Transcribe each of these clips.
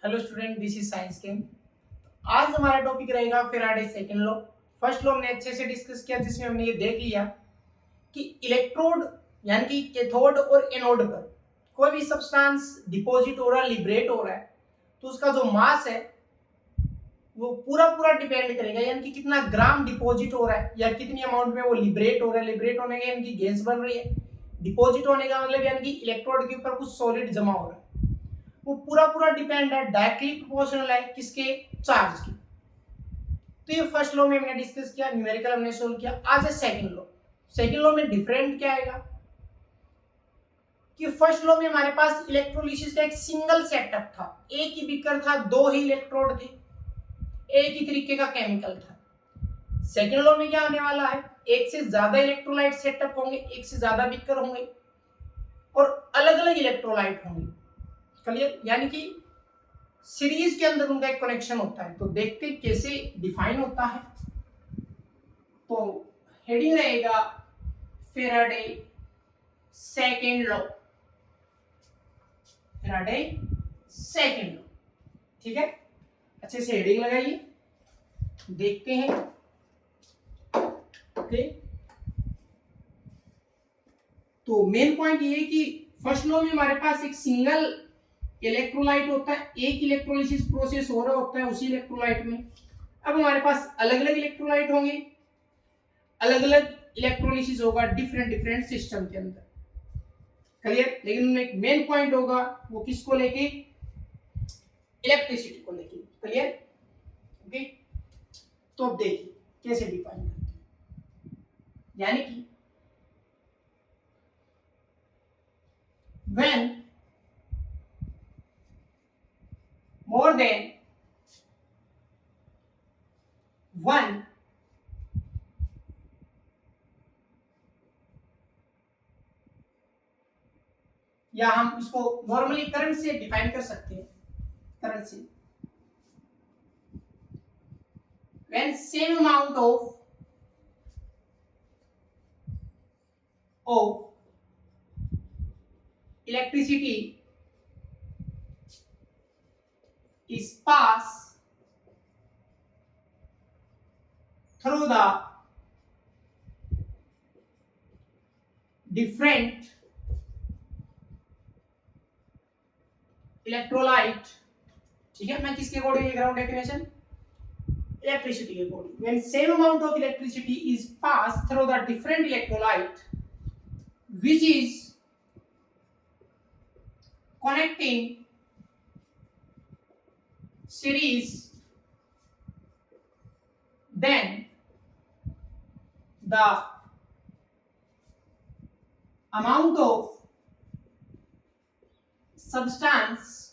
Hello student, this is science chem. आज हमारा topic रहेगा Faraday second law. First law हमने अच्छे से डिस्कस किया, जिसमें हमने ये देख लिया कि इलेक्ट्रोड यानी कि कैथोड और एनोड पर कोई भी सब्सटेंस डिपॉजिट हो रहा है, लिबरेट हो रहा है, तो उसका जो मास है वो पूरा पूरा डिपेंड करेगा, यानी कि कितना ग्राम डिपॉजिट हो रहा है या कितनी अमाउंट में वो लिबरेट हो रहा है। लिबरेट होने का यानी कि गैस बन रही है, डिपॉजिट होने का मतलब यानी कि इलेक्ट्रोड के ऊपर कुछ सॉलिड जमा हो रहा है। वो पूरा पूरा डिपेंड है, डायरेक्टली प्रोपोर्शनल है किसके, चार्ज की। तो ये फर्स्ट लॉ में हमने डिस्कस किया, न्यूमेरिकल हमने सोल्व किया। आज है सेकंड लॉ। सेकंड लॉ में डिफरेंट क्या आएगा कि फर्स्ट लॉ में हमारे पास इलेक्ट्रोलिसिस का एक सिंगल सेटअप था, एक ही बीकर था, दो ही इलेक्ट्रोड थे, एक ही तरीके का केमिकल था। सेकंड लॉ में क्या आने वाला है, एक से ज्यादा इलेक्ट्रोलाइट सेटअप होंगे, एक से ज्यादा बीकर होंगे और अलग अलग इलेक्ट्रोलाइट होंगे। क्लियर, यानी कि सीरीज के अंदर उनका एक कनेक्शन होता है। तो देखते कैसे डिफाइन होता है। तो हेडिंग रहेगा Faraday second law, Faraday second law. ठीक है, अच्छे से हेडिंग लगाइए, देखते हैं। ओके, तो मेन पॉइंट ये है कि फर्स्ट लॉ में हमारे पास एक सिंगल इलेक्ट्रोलाइट होता है, एक इलेक्ट्रोलिसिस प्रोसेस हो रहा होता है उसी इलेक्ट्रोलाइट में। अब हमारे पास अलग अलग इलेक्ट्रोलाइट होंगे, अलग अलग इलेक्ट्रोलिसिस होगा डिफरेंट डिफरेंट सिस्टम के अंदर। क्लियर, लेकिन उनमें एक मेन पॉइंट होगा, वो किसको लेके, इलेक्ट्रिसिटी को लेके। Clear, okay. तो अब देखिए कैसे डिफाइन करते हैं, यानी कि when more than one या हम इसको नॉर्मली करंट से डिफाइन कर सकते हैं, करंट से when same amount of electricity is passed through the different electrolyte। ठीक है, मैं किसके अकॉर्डिंग लिख रहा हूं डेफिनेशन, इलेक्ट्रिसिटी के according. when same amount of electricity is passed through the different electrolyte which is connecting series, then the amount of substance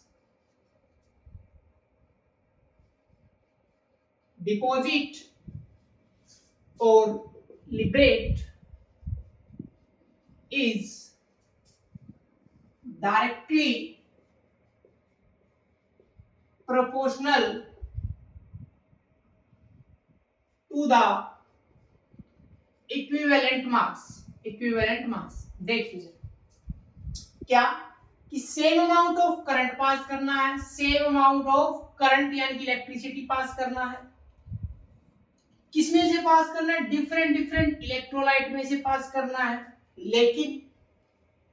deposit or liberate is directly proportional to the equivalent mass। equivalent mass देखिए क्या कि same amount of current पास करना है, same amount of current यानी कि electricity pass करना है। किसमें से पास करना है, डिफरेंट डिफरेंट इलेक्ट्रोलाइट में से पास करना है। लेकिन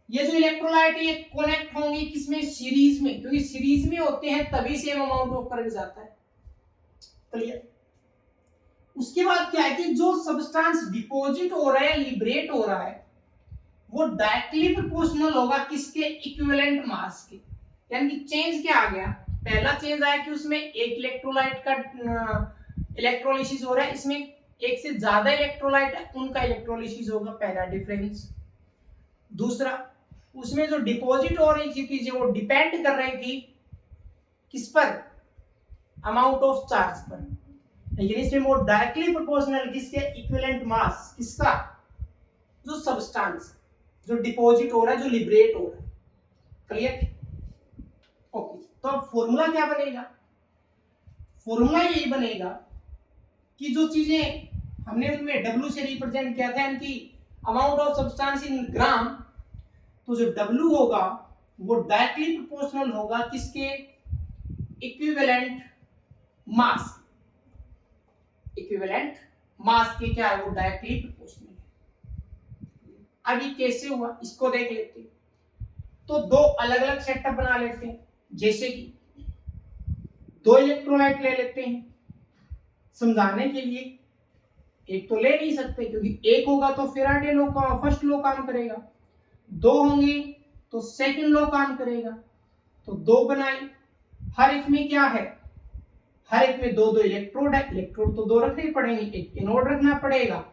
ये जो इलेक्ट्रोलाइट है ये कनेक्ट होंगे किसमें, सीरीज में, क्योंकि सीरीज में होते हैं तभी सेम अमाउंट ऑफ करंट जाता है। क्लियर, उसके बाद क्या है कि जो सब्सटेंस डिपॉजिट हो रहा है, लिबरेट हो रहा है, वो डायरेक्टली प्रोपोर्शनल होगा किसके, इक्विवेलेंट मास के। यानी कि चेंज क्या आ गया, पहला चेंज आया कि उसमें एक इलेक्ट्रोलाइट का इलेक्ट्रोलिसिस हो रहा है, इसमें एक से ज्यादा इलेक्ट्रोलाइट है, उनका इलेक्ट्रोलिसिस होगा, पहला डिफरेंस। दूसरा, उसमें जो डिपॉजिट हो रही चीज वो डिपेंड कर रही थी किस पर, अमाउंट ऑफ चार्ज पर। लेकिन इसमें वो डायरेक्टली प्रोपोर्शनल किसके, इक्विवेलेंट मास किसका, जो सब्सटेंस जो डिपॉजिट हो रहा है, जो लिबरेट हो रहा है। Clear, okay. तो अब फॉर्मूला क्या बनेगा, फॉर्मूला यही बनेगा कि जो चीजें हमने उनमें W से रिप्रेजेंट किया था, यानी कि अमाउंट ऑफ सब्सटेंस इन ग्राम, तो जो W होगा वो डायरेक्टली प्रोपोर्शनल होगा किसके, इक्विवेलेंट मास, इक्विवेलेंट मास के क्या है वो डायरेक्टली प्रोपोर्शनल है। अब ये कैसे हुआ इसको देख लेते हैं। तो दो अलग अलग सेटअप बना लेते हैं, जैसे कि दो इलेक्ट्रोलाइट ले लेते हैं समझाने के लिए। एक तो ले नहीं सकते क्योंकि एक होगा तो फैराडे लॉ का फर्स्ट लॉ काम करेगा, दो होंगे तो सेकंड लॉ काम करेगा। तो दो बनाए, हर एक में क्या है, हर एक में दो दो इलेक्ट्रोड है, इलेक्ट्रोड तो दो रखने ही पड़ेंगे, एक एनोड रखना पड़ेगा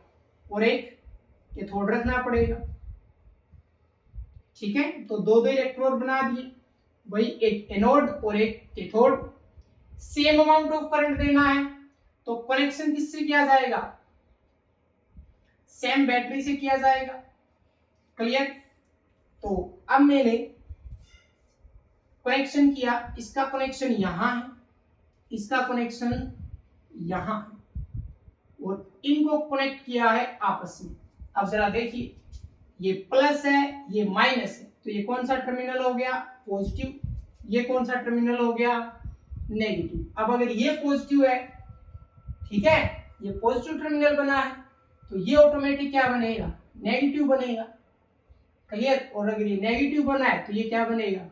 और एक कैथोड रखना पड़ेगा। ठीक है, तो दो दो इलेक्ट्रोड बना दिए, वही एक एनोड और एक cathode. Same amount of current देना है तो कनेक्शन किससे किया जाएगा, सेम बैटरी से किया जाएगा। क्लियर। तो अब मैंने कनेक्शन किया, इसका कनेक्शन यहां है, इसका कनेक्शन यहां है और इनको कनेक्ट किया है आपस में। अब जरा देखिए, ये प्लस है ये माइनस है, तो ये कौन सा टर्मिनल हो गया पॉजिटिव, ये कौन सा टर्मिनल हो गया नेगेटिव। अब अगर ये पॉजिटिव है, ठीक है, ये पॉजिटिव टर्मिनल बना है तो ये ऑटोमेटिक क्या बनेगा नेगेटिव बनेगा। क्लियर। और अगर ये नेगेटिव बना है तो ये क्या बनेगा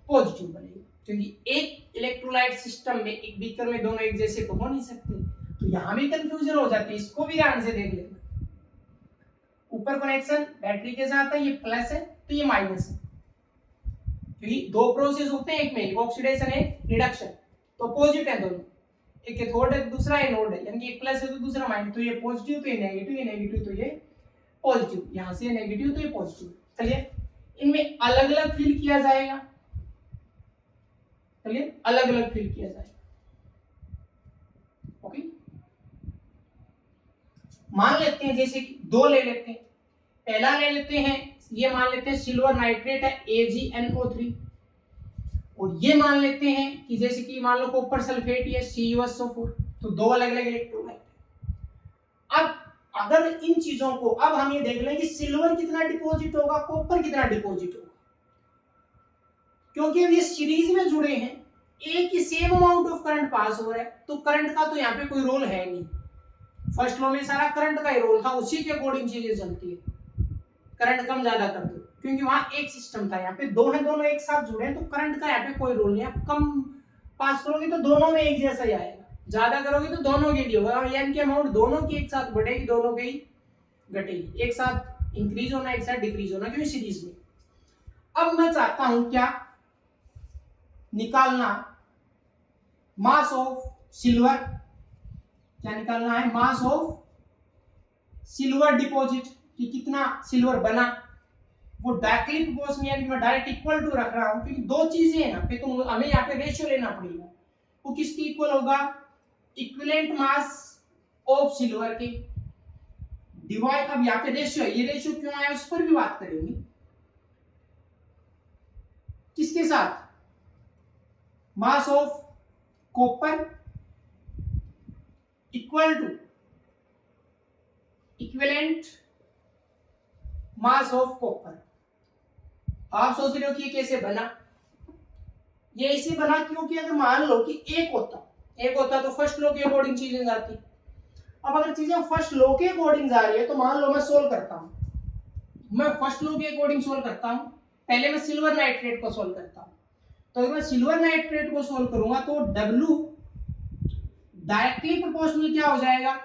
पॉजिटिव बनेगा, क्योंकि एक इलेक्ट्रोलाइट सिस्टम में एक बीकर में दोनों एक जैसे तो हो नहीं सकते। तो यहां भी कंफ्यूजन हो जाती है, इसको भी ध्यान से देख लेना। ऊपर कनेक्शन बैटरी के साथ है, ये प्लस है तो ये माइनस है, क्योंकि दो प्रोसेस होते हैं, एक में ऑक्सीडेशन है रिडक्शन, तो अपोजिट है दोनों, एक कैथोड है दूसरा एनोड है, यानी कि एक प्लस है तो दूसरा माइनस। तो ये पॉजिटिव तो ये नेगेटिव, ये नेगेटिव तो ये पॉजिटिव, यहां से नेगेटिव तो ये पॉजिटिव। चलिए, इनमें अलग अलग फिल किया जाएगा, चलिए अलग अलग फिल किया जाएगा। ओके, मान लेते हैं जैसे कि दो ले लेते हैं, पहला ले लेते हैं, ये मान लेते हैं सिल्वर नाइट्रेट है AgNO3, और ये मान लेते हैं कि जैसे कि मान लो कॉपर सल्फेट है CuSO4। तो दो अलग अलग इलेक्ट्रोलाइट। अब अगर इन चीजों को अब हम ये देख लें कि सिल्वर कितना डिपॉजिट होगा, कॉपर कितना डिपॉजिट होगा, क्योंकि अब ये सीरीज में जुड़े हैं, एक ही same amount of current pass हो रहा है, तो करंट का तो यहाँ पे कोई रोल है नहीं। फर्स्ट लॉ में सारा करंट का ही रोल था, उसी के अकॉर्डिंग चीजें चलती है। करंट कम ज्यादा कर दो, क्योंकि वहां एक सिस्टम था, यहाँ पे दो है, दोनों एक साथ जुड़े हैं, तो करंट का यहाँ पे कोई रोल नहीं है। आप कम पास करोगे तो दोनों में एक जैसा ही आएगा, ज्यादा करोगे तो दोनों के लिए होगा, यानी कि अमाउंट दोनों की एक साथ बढ़ेगी, दोनों की घटेगी, एक साथ इंक्रीज होना एक साथ डिक्रीज होना, क्योंकि सीरीज में। अब मैं चाहता हूं क्या निकालना, मास ऑफ सिल्वर, क्या निकालना है मास ऑफ सिल्वर डिपॉजिट, कि कितना सिल्वर बना, वो डायरेक्टली प्रोपोर्शनल, यानी मैं डायरेक्ट इक्वल टू रख रहा हूं, क्योंकि दो चीजें हैं ना, फिर तो हमें यहाँ पे रेशियो लेना पड़ेगा। वो किसकी इक्वल होगा, इक्विवेलेंट मास ऑफ सिल्वर के डिवाइड, अब यहाँ पे रेशियो है, ये रेशियो क्यों आया उस पर भी बात करेंगे, किसके साथ, mass of copper equal to equivalent mass of copper. आप सोच रहे हो कि ये कैसे बना, ये ऐसे बना क्योंकि अगर मान लो कि एक होता तो फर्स्ट लॉ के अकॉर्डिंग चीजें जाती। अब अगर चीजें फर्स्ट लॉ के अकॉर्डिंग जा रही है तो मान लो मैं सोल्व करता हूं, मैं फर्स्ट लॉ के अकॉर्डिंग सोल्व करता हूं, पहले मैं सिल्वर नाइट्रेट को सोल्व करता हूं। तो अगर मैं सिल्वर नाइट्रेट को सोल्व करूंगा तो W डायरेक्टली प्रोपोर्शनल क्या हो जाएगा,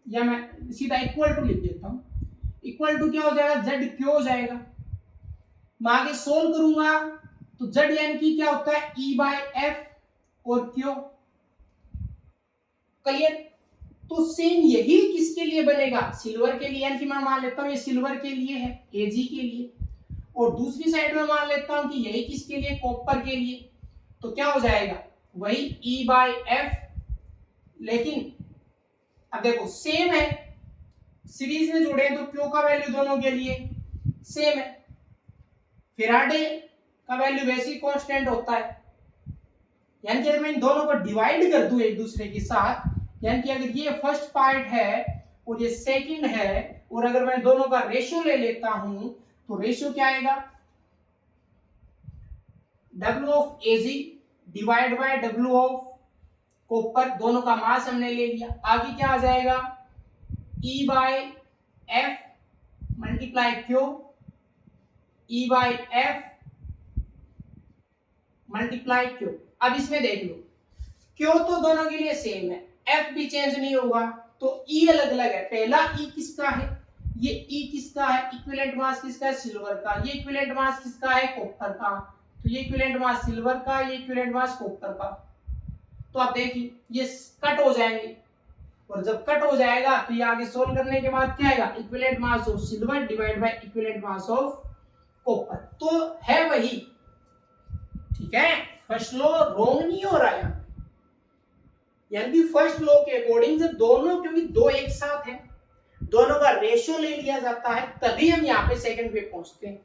या मैं सीधा इक्वल टू लिख देता हूं, इक्वल टू क्या हो जाएगा ZQ हो जाएगा। मैं आगे सोल्व करूंगा तो Z यानी कि क्या होता है E/F और Q। क्लियर। तो सेम यही किसके लिए बनेगा, सिल्वर के लिए, यानी कि मैं मान लेता हूं ये सिल्वर के लिए है Ag के लिए, और दूसरी साइड में मान लेता हूं कि यही किसके लिए कॉपर के लिए। तो क्या हो जाएगा वही E/F, लेकिन अब देखो सेम है, सीरीज में जुड़े हैं तो Q का वैल्यू दोनों के लिए सेम है, फैराडे का वैल्यू वैसे ही कांस्टेंट होता है, यानी कि अगर मैं इन दोनों को डिवाइड कर दूं एक दूसरे के साथ, यानी कि अगर ये फर्स्ट पार्ट है और ये सेकंड है, और अगर मैं दोनों का रेशियो ले लेता हूं तो रेशियो क्या आएगा, W of Ag divide by W of copper, दोनों का मास हमने ले लिया। आगे क्या आ जाएगा, E by F multiply Q, E by F multiply Q। अब इसमें देख लो, Q तो दोनों के लिए सेम है, F भी चेंज नहीं होगा, तो E अलग अलग है। पहला E किसका है, ये E किसका है, इक्विवेलेंट मास किसका है, सिल्वर का। ये इक्विवेलेंट मास किसका है, कॉपर का। तो ये इक्विवेलेंट मास सिल्वर का, ये इक्विवेलेंट मास कॉपर का। तो आप देखिए ये कट हो जाएंगे, और जब कट हो जाएगा तो ये आगे सोल्व करने के बाद क्या आएगा, equivalent mass of silver divide by equivalent mass of copper. तो है वही, ठीक है। फर्स्ट लॉ रॉन्ग नहीं हो रहा है, यानी फर्स्ट लॉ के अकॉर्डिंग जब दोनों, क्योंकि दो एक साथ है, दोनों का रेशियो ले लिया जाता है, तभी हम यहाँ पे सेकंड पे पहुंचते हैं।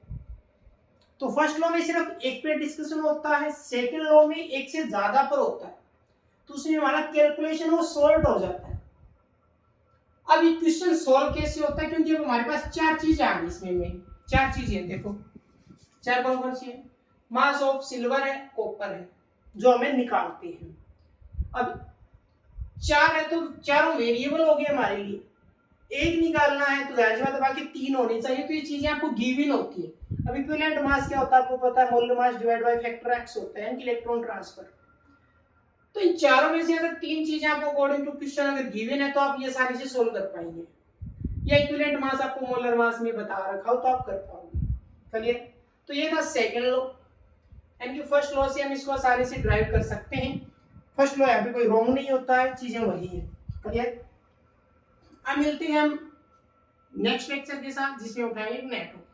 तो फर्स्ट लॉ में सिर्फ एक पे डिस्कशन होता है, सेकंड लॉ में एक से ज्यादा पर होता है, तो उसमें हमारा कैलकुलेशन वो सॉल्व हो जाता है। अब ये क्वेश्चन सॉल्व कैसे होता है, क्योंकि अब हमारे पास चार चीजें आ गई इसमें, चार चीजें देखो, चार कौन कौन सी है, मास ऑफ सिल्वर है, कॉपर है, जो हमें निकालते हैं। अब चार है तो चारों वेरिएबल हो गए हमारे लिए, एक निकालना है तो जाहिर सी बात है बाकी तीन होनी चाहिए, तो ये चीजें आपको गिवन होती है। अब इक्विवेलेंट मास क्या होता है आपको पता है, molar mass divide by factor x होता है, यानी इलेक्ट्रॉन ट्रांसफर। तो इन चारों में से अगर तीन चीजें आपको अकॉर्डिंग टू क्वेश्चन अगर गिवन है तो आप ये सारी चीजें सोल्व कर पाएंगे, या इक्विवेलेंट मास आपको मोलर मास में बता रखा हो तो आप कर पाओगे। क्लियर। तो ये था सेकंड लॉ, यानी फर्स्ट लॉ से हम इसको आसानी से ड्राइव कर सकते हैं। फर्स्ट लॉ यहाँ पे कोई रॉन्ग नहीं होता है, चीजें वही है। क्लियर। अब मिलते हैं हम नेक्स्ट लेक्चर के साथ, जिसमें उठाएंगे नेटवर्क।